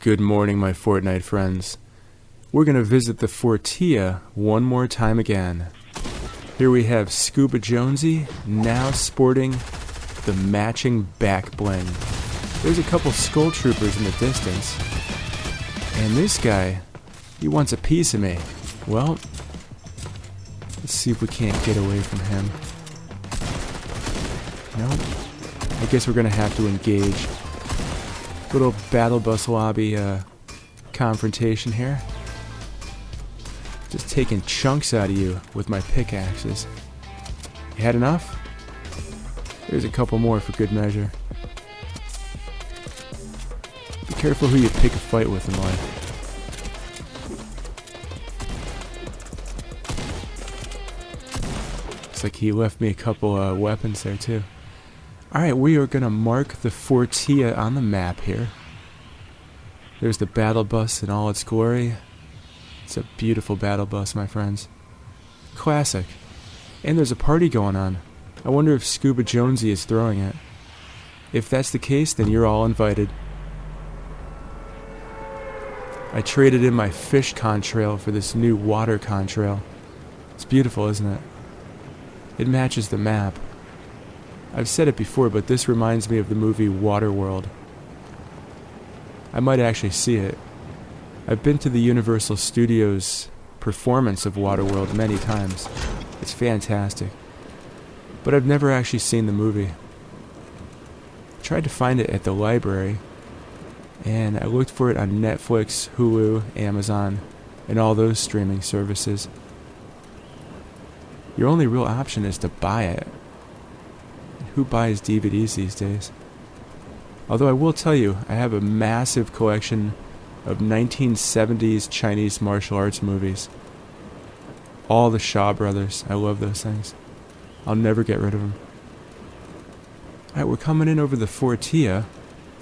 Good morning, my Fortnite friends. We're going to visit the Fortilla one more time again. Here we have Scuba Jonesy, now sporting the matching back bling. There's a couple skull troopers in the distance. And this guy, he wants a piece of me. Well, let's see if we can't get away from him. Nope. I guess we're going to have to engage. Little battle bus lobby confrontation here. Just taking chunks out of you with my pickaxes. You had enough? There's a couple more for good measure. Be careful who you pick a fight with in life. Looks like he left me a couple weapons there too. Alright, we are going to mark the Fortilla on the map here. There's the battle bus in all its glory. It's a beautiful battle bus, my friends. Classic. And there's a party going on. I wonder if Scuba Jonesy is throwing it. If that's the case, then you're all invited. I traded in my fish contrail for this new water contrail. It's beautiful, isn't it? It matches the map. I've said it before, but this reminds me of the movie Waterworld. I might actually see it. I've been to the Universal Studios performance of Waterworld many times. It's fantastic. But I've never actually seen the movie. I tried to find it at the library, and I looked for it on Netflix, Hulu, Amazon, and all those streaming services. Your only real option is to buy it. Who buys DVDs these days? Although I will tell you, I have a massive collection of 1970s Chinese martial arts movies. All the Shaw Brothers. I love those things. I'll never get rid of them. Alright, we're coming in over the Fortilla.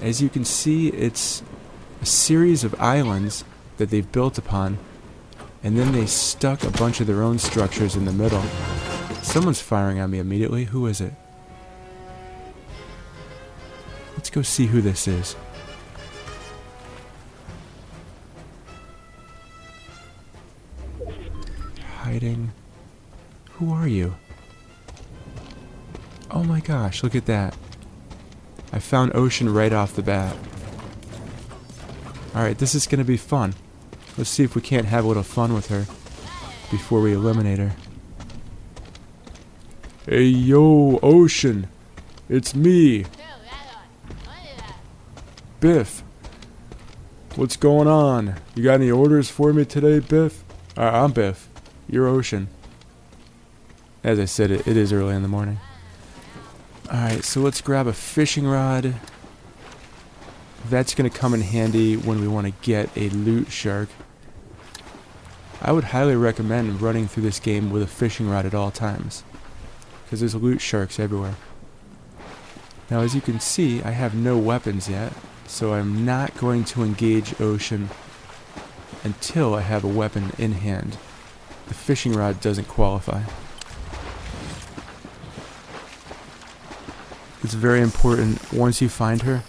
As you can see, it's a series of islands that they've built upon, and then they stuck a bunch of their own structures in the middle. Someone's firing at me immediately. Who is it? Let's go see who this is. Hiding. Who are you? Oh my gosh, look at that. I found Ocean right off the bat. Alright, this is gonna be fun. Let's see if we can't have a little fun with her before we eliminate her. Hey yo, Ocean! It's me! Biff! What's going on? You got any orders for me today, Biff? I'm Biff. You're Ocean. As I said, it is early in the morning. Alright, so let's grab a fishing rod. That's going to come in handy when we want to get a loot shark. I would highly recommend running through this game with a fishing rod at all times, because there's loot sharks everywhere. Now, as you can see, I have no weapons yet, so I'm not going to engage Ocean until I have a weapon in hand. The fishing rod doesn't qualify. It's very important, once you find her,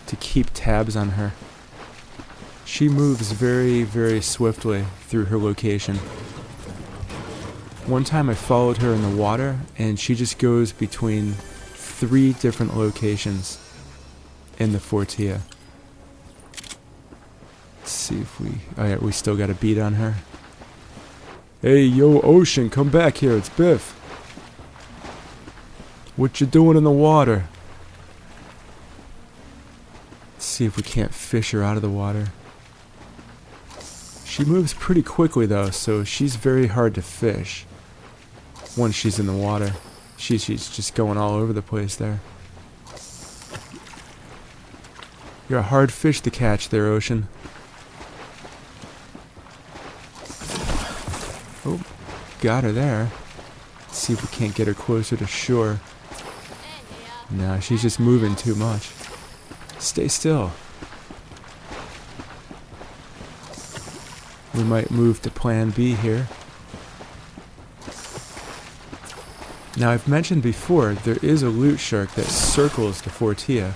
to keep tabs on her. She moves very, very swiftly through her location. One time I followed her in the water, and she just goes between 3 different locations in the Fortilla. Let's see if we... Oh yeah, we still got a beat on her. Hey, yo, Ocean, come back here. It's Biff. What you doing in the water? Let's see if we can't fish her out of the water. She moves pretty quickly, though, so she's very hard to fish once she's in the water. She's just going all over the place there. You're a hard fish to catch there, Ocean. Oh, got her there. Let's see if we can't get her closer to shore. No, she's just moving too much. Stay still. We might move to plan B here. Now, I've mentioned before, there is a loot shark that circles the Fortilla.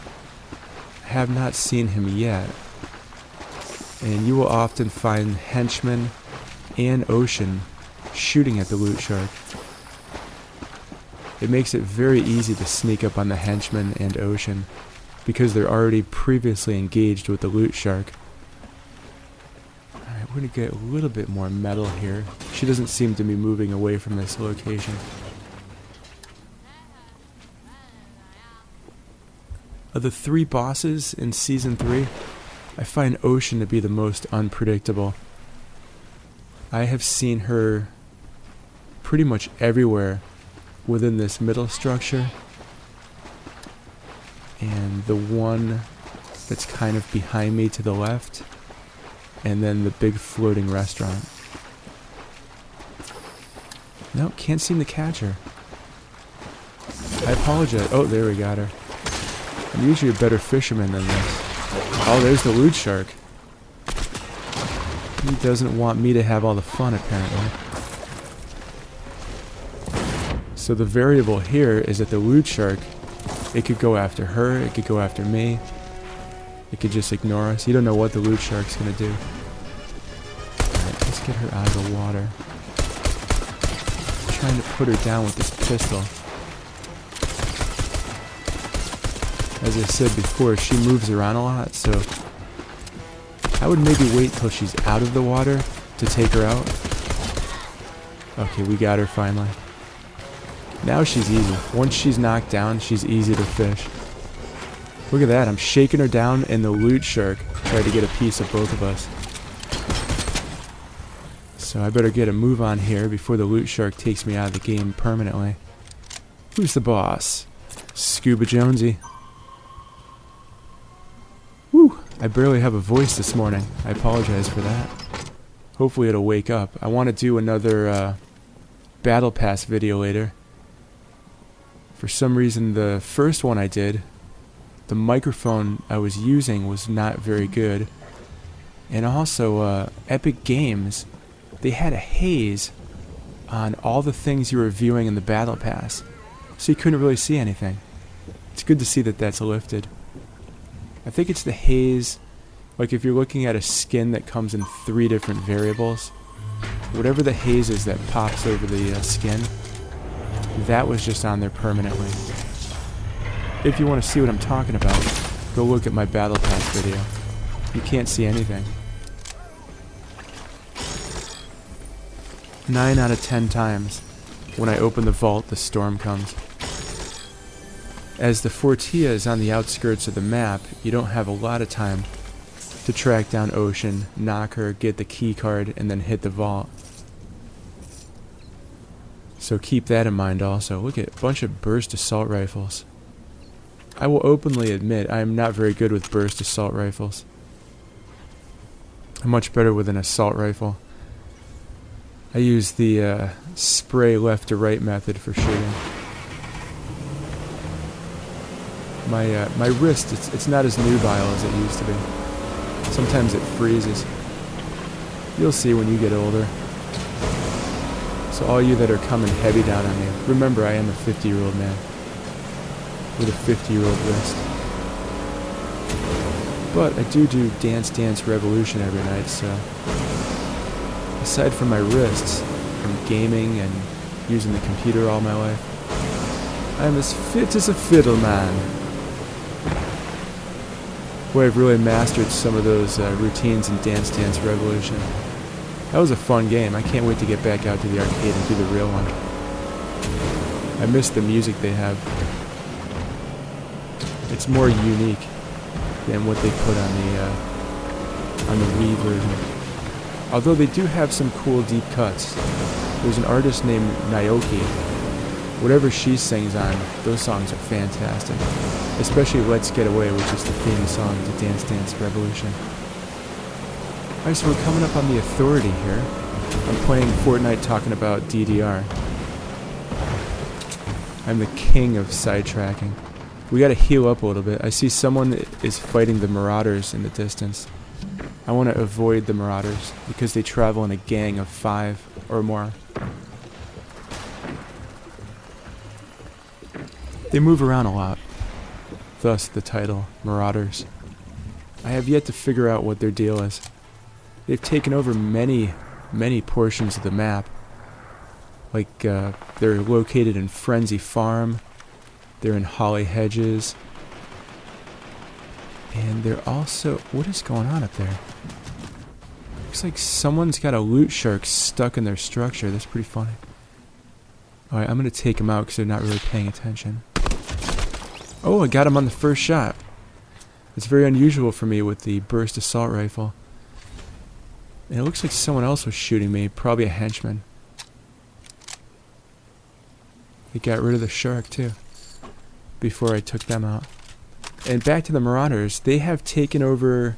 I have not seen him yet. And you will often find henchmen and ocean shooting at the loot shark. It makes it very easy to sneak up on the henchmen and ocean because they're already previously engaged with the loot shark. Alright, we're going to get a little bit more metal here. She doesn't seem to be moving away from this location. Of the 3 bosses in Season 3, I find Ocean to be the most unpredictable. I have seen her pretty much everywhere within this middle structure. And the one that's kind of behind me to the left. And then the big floating restaurant. No, can't seem to catch her. I apologize. Oh, there we got her. I'm usually a better fisherman than this. Oh, there's the loot shark. He doesn't want me to have all the fun, apparently. So the variable here is that the loot shark, it could go after her, it could go after me. It could just ignore us. You don't know what the loot shark's gonna do. Alright, let's get her out of the water. I'm trying to put her down with this pistol. As I said before, she moves around a lot, so I would maybe wait till she's out of the water to take her out. Okay, we got her finally. Now she's easy. Once she's knocked down, she's easy to fish. Look at that, I'm shaking her down and the loot shark tried to get a piece of both of us. So I better get a move on here before the loot shark takes me out of the game permanently. Who's the boss? Scuba Jonesy. Whew, I barely have a voice this morning. I apologize for that. Hopefully it'll wake up. I want to do another Battle Pass video later. For some reason, the first one I did, the microphone I was using was not very good. And also, Epic Games, they had a haze on all the things you were viewing in the Battle Pass. So you couldn't really see anything. It's good to see that that's lifted. I think it's the haze, like if you're looking at a skin that comes in 3 different variables, whatever the haze is that pops over the skin, that was just on there permanently. If you want to see what I'm talking about, go look at my Battle Pass video. You can't see anything. 9 out of 10 times, when I open the vault, the storm comes. As the Fortilla is on the outskirts of the map, you don't have a lot of time to track down Ocean, knock her, get the key card, and then hit the vault. So keep that in mind also. Look at a bunch of burst assault rifles. I will openly admit I am not very good with burst assault rifles. I'm much better with an assault rifle. I use the spray left to right method for shooting. My wrist, it's not as nubile as it used to be. Sometimes it freezes. You'll see when you get older. So all you that are coming heavy down on me, remember I am a 50-year-old man with a 50-year-old wrist. But I do Dance Dance Revolution every night, so aside from my wrists, from gaming and using the computer all my life, I am as fit as a fiddle, man. Boy, I've really mastered some of those routines in Dance Dance Revolution. That was a fun game. I can't wait to get back out to the arcade and do the real one. I miss the music they have. It's more unique than what they put on the Wii version. Although they do have some cool deep cuts. There's an artist named Naoki. Whatever she sings on, those songs are fantastic. Especially Let's Get Away, which is the theme song to Dance Dance Revolution. Alright, so we're coming up on the Authority here. I'm playing Fortnite talking about DDR. I'm the king of sidetracking. We gotta heal up a little bit. I see someone is fighting the marauders in the distance. I want to avoid the marauders because they travel in a gang of 5 or more. They move around a lot. Thus the title, Marauders. I have yet to figure out what their deal is. They've taken over many portions of the map. Like, they're located in Frenzy Farm. They're in Holly Hedges. And they're also... What is going on up there? Looks like someone's got a loot shark stuck in their structure. That's pretty funny. Alright, I'm going to take them out because they're not really paying attention. Oh, I got him on the first shot. It's very unusual for me with the burst assault rifle. And it looks like someone else was shooting me. Probably a henchman. They got rid of the shark too before I took them out. And back to the marauders. They have taken over,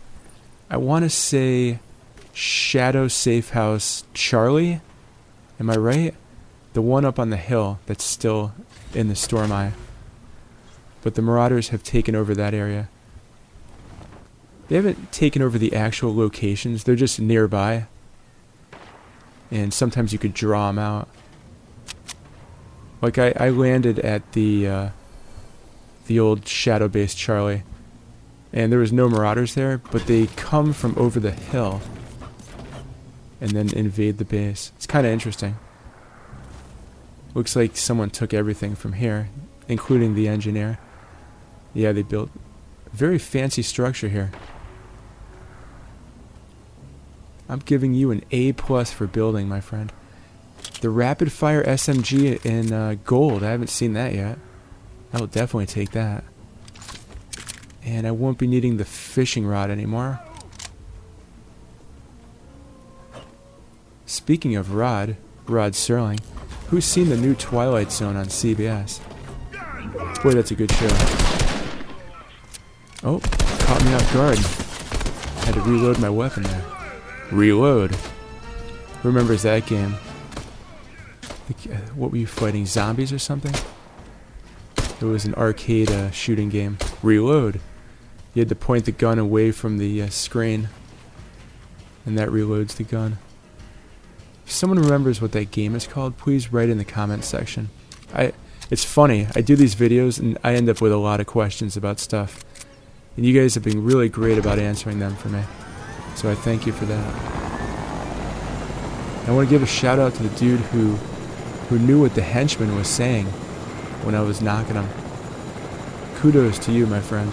I want to say, Shadow Safehouse Charlie. Am I right? The one up on the hill that's still in the storm eye. But the marauders have taken over that area. They haven't taken over the actual locations. They're just nearby. And sometimes you could draw them out. Like I landed at the old Shadow Base Charlie. And there was no marauders there. But they come from over the hill. And then invade the base. It's kind of interesting. Looks like someone took everything from here. Including the engineer. Yeah, they built a very fancy structure here. I'm giving you an A+ for building, my friend. The rapid fire SMG in gold. I haven't seen that yet. I will definitely take that. And I won't be needing the fishing rod anymore. Speaking of Rod Serling, who's seen the new Twilight Zone on CBS? Boy, that's a good show. Oh, caught me off guard. Had to reload my weapon there. Reload. Who remembers that game? What were you fighting? Zombies or something? It was an arcade shooting game. Reload. You had to point the gun away from the screen. And that reloads the gun. If someone remembers what that game is called, please write in the comments section. It's funny. I do these videos and I end up with a lot of questions about stuff. And you guys have been really great about answering them for me. So I thank you for that. I want to give a shout out to the dude who knew what the henchman was saying when I was knocking him. Kudos to you, my friend.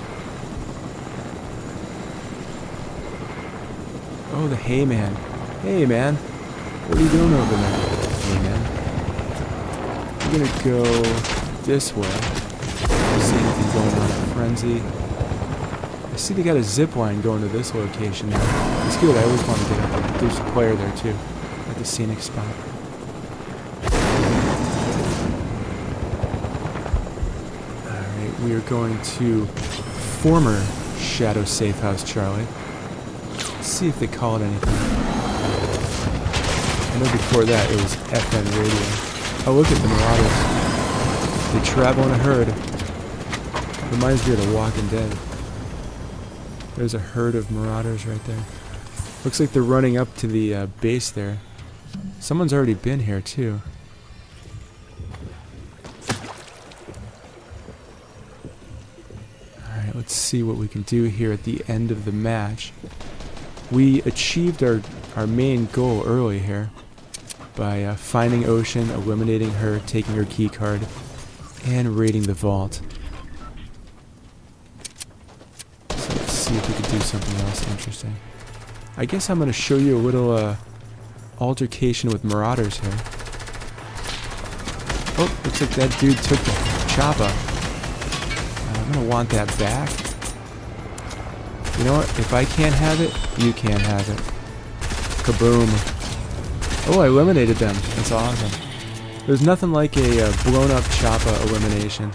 Oh, the hay man. Hey, man. What are you doing over there? Hey, man. I'm gonna go this way. See anything going on at Frenzy. I see they got a zip line going to this location now. It's good. I always want to get up there. There's a player there too, at the scenic spot. Alright, we are going to former Shadow Safehouse Charlie. Let's see if they call it anything. I know before that it was FM radio. Oh, look at the marauders. They travel in a herd. Reminds me of The Walking Dead. There's a herd of marauders right there. Looks like they're running up to the base there. Someone's already been here too. Alright, let's see what we can do here at the end of the match. We achieved our main goal early here by finding Ocean, eliminating her, taking her key card, and raiding the vault. See if we could do something else interesting. I guess I'm going to show you a little altercation with marauders here. Oh, looks like that dude took the choppa. I'm going to want that back. You know what? If I can't have it, you can't have it. Kaboom. Oh, I eliminated them. That's awesome. There's nothing like a blown up choppa elimination.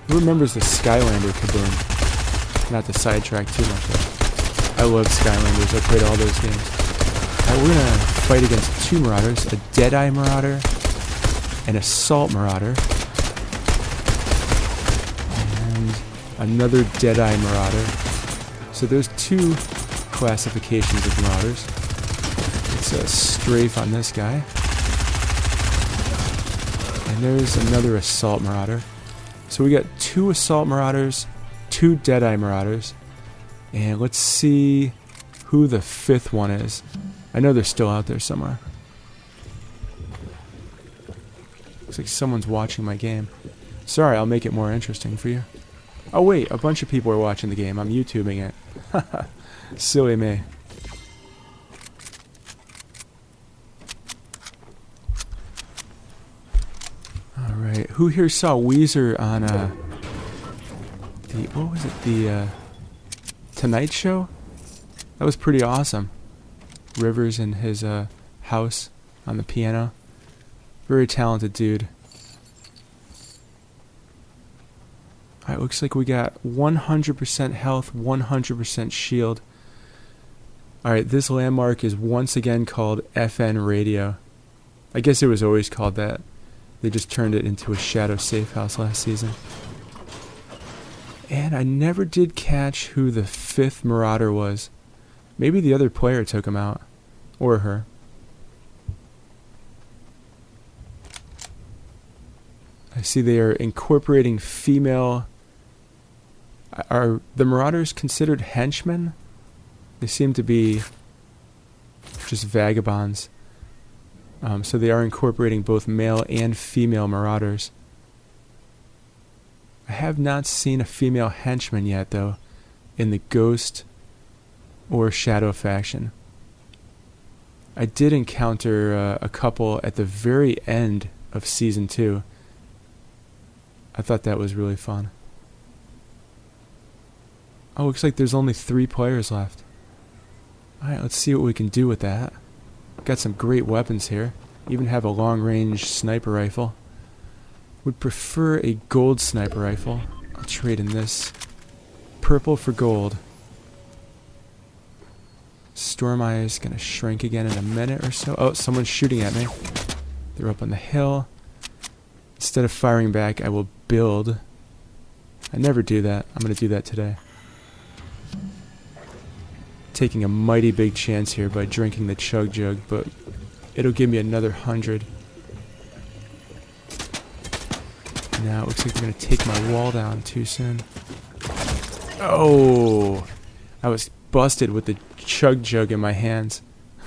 Who remembers the Skylander Kaboom? Not to sidetrack too much though. I love Skylanders. I played all those games. Alright, we're gonna fight against two marauders, a Deadeye Marauder, an Assault Marauder, and another Deadeye Marauder. So there's two classifications of marauders. It's a strafe on this guy. And there's another Assault Marauder. So we got two Assault Marauders, two Deadeye Marauders, and let's see who the fifth one is. I know they're still out there somewhere. Looks like someone's watching my game. Sorry, I'll make it more interesting for you. Oh wait, a bunch of people are watching the game. I'm YouTubing it. Silly me. Alright, who here saw Weezer on what was it, the Tonight Show? That was pretty awesome. Rivers in his house on the piano. Very talented dude. Alright, looks like we got 100% health, 100% shield. Alright, this landmark is once again called FN Radio. I guess it was always called that. They just turned it into a shadow safe house last season. And I never did catch who the fifth marauder was. Maybe the other player took him out. Or her. I see they are incorporating female... Are the marauders considered henchmen? They seem to be just vagabonds. So they are incorporating both male and female marauders. I have not seen a female henchman yet, though, in the Ghost or Shadow faction. I did encounter a couple at the very end of Season 2. I thought that was really fun. Oh, looks like there's only 3 players left. Alright, let's see what we can do with that. Got some great weapons here. Even have a long-range sniper rifle. Would prefer a gold sniper rifle. I'll trade in this. Purple for gold. Storm Eye is going to shrink again in a minute or so. Oh, someone's shooting at me. They're up on the hill. Instead of firing back, I will build. I never do that. I'm going to do that today. Taking a mighty big chance here by drinking the chug jug, but it'll give me another 100. Now it looks like they're going to take my wall down too soon. Oh! I was busted with the chug jug in my hands.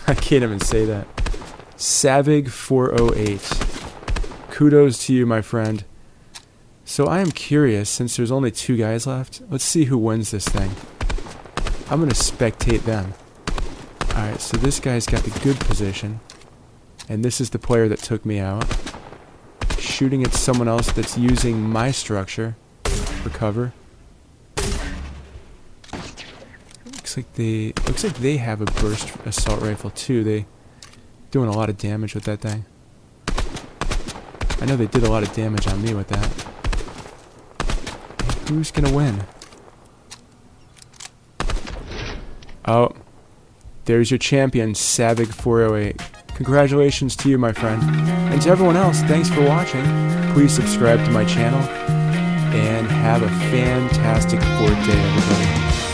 I can't even say that. Savig 408. Kudos to you, my friend. So I am curious, since there's only 2 guys left, let's see who wins this thing. I'm going to spectate them. Alright, so this guy's got the good position. And this is the player that took me out. Shooting at someone else that's using my structure for cover. Looks like they have a burst assault rifle too. They doing a lot of damage with that thing. I know they did a lot of damage on me with that. Hey, who's gonna win? Oh, there's your champion, Savig 408. Congratulations to you, my friend. And to everyone else, thanks for watching. Please subscribe to my channel. And have a fantastic 4th day, everybody.